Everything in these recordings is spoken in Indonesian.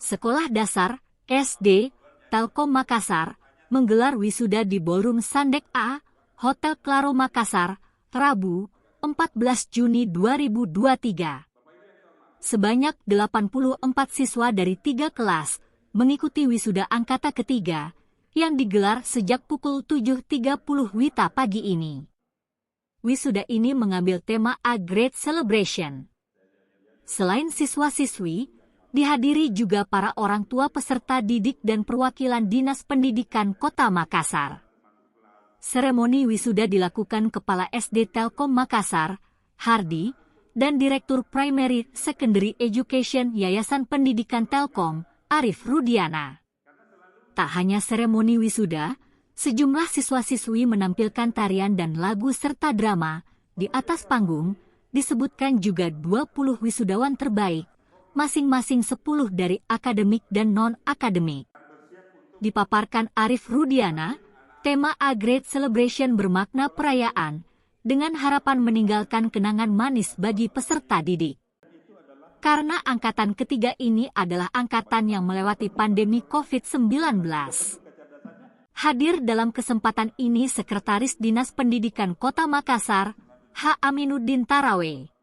Sekolah Dasar, SD, Telkom Makassar, menggelar wisuda di Ballroom Sandek A, Hotel Claro Makassar, Rabu, 14 Juni 2023. Sebanyak 84 siswa dari 3 kelas mengikuti wisuda angkatan ketiga yang digelar sejak pukul 7.30 WITA pagi ini. Wisuda ini mengambil tema A Great Celebration. Selain siswa-siswi, dihadiri juga para orang tua peserta didik dan perwakilan Dinas Pendidikan Kota Makassar. Seremoni wisuda dilakukan Kepala SD Telkom Makassar, Hardi, dan Direktur Primary Secondary Education Yayasan Pendidikan Telkom, Arif Rudiana. Tak hanya seremoni wisuda, sejumlah siswa-siswi menampilkan tarian dan lagu serta drama. Di atas panggung, disebutkan juga 20 wisudawan terbaik, masing-masing 10 dari akademik dan non-akademik. Dipaparkan Arif Rudiana, tema A Great Celebration bermakna perayaan, dengan harapan meninggalkan kenangan manis bagi peserta didik. Karena angkatan ketiga ini adalah angkatan yang melewati pandemi COVID-19. Hadir dalam kesempatan ini Sekretaris Dinas Pendidikan Kota Makassar, H. Aminuddin Tarawe.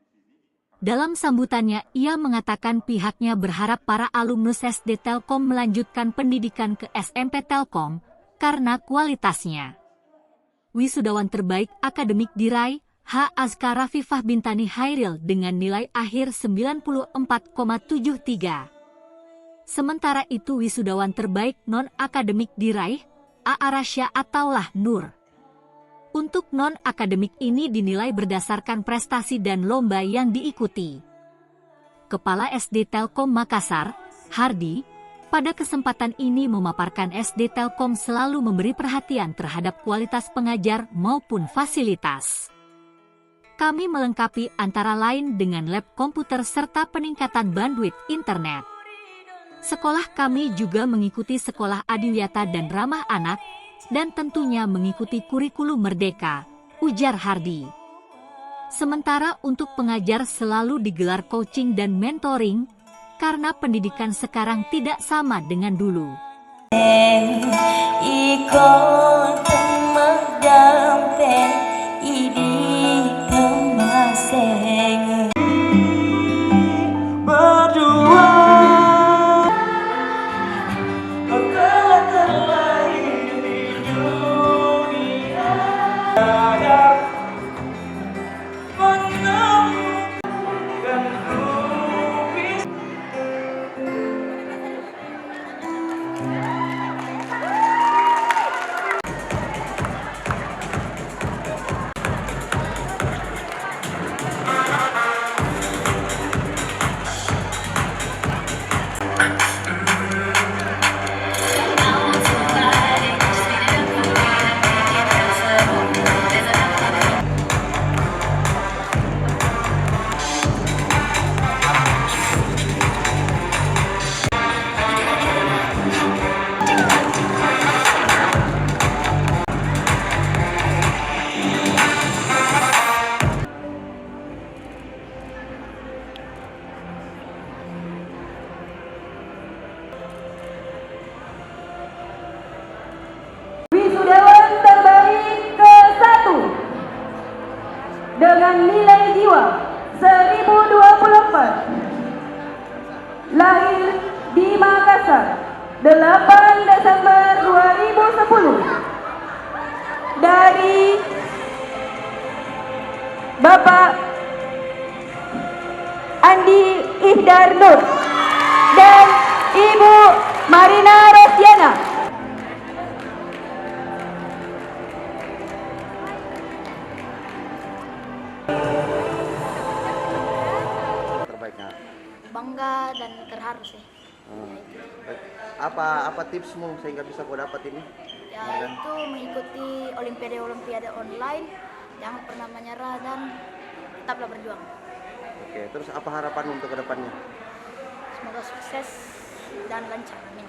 Dalam sambutannya, ia mengatakan pihaknya berharap para alumnus SD Telkom melanjutkan pendidikan ke SMP Telkom karena kualitasnya. Wisudawan terbaik akademik diraih H. Azkar Rafifah Bintani Hairil dengan nilai akhir 94,73. Sementara itu wisudawan terbaik non-akademik diraih A. Arasya Ataulah Nur. Untuk non-akademik ini dinilai berdasarkan prestasi dan lomba yang diikuti. Kepala SD Telkom Makassar, Hardi, pada kesempatan ini memaparkan SD Telkom selalu memberi perhatian terhadap kualitas pengajar maupun fasilitas. Kami melengkapi antara lain dengan lab komputer serta peningkatan bandwidth internet. Sekolah kami juga mengikuti sekolah adiwiyata dan ramah anak, dan tentunya mengikuti kurikulum merdeka, ujar Hardi. Sementara untuk pengajar selalu digelar coaching dan mentoring, karena pendidikan sekarang tidak sama dengan dulu. Wisudawan terbaik ke-1 dengan nilai jiwa 1024, lahir di Makassar 8 Desember 2010, dari Bapak Andi Ihdar Nur dan Ibu Marina Rosiana. Terbaiknya Bangga dan terharu sih. Apa tipsmu sehingga bisa kau dapat ini? Ya itu mengikuti olimpiade online, jangan pernah menyerah dan tetaplah berjuang. Oke, terus apa harapanmu untuk kedepannya? Semoga sukses dan lancar. Amin.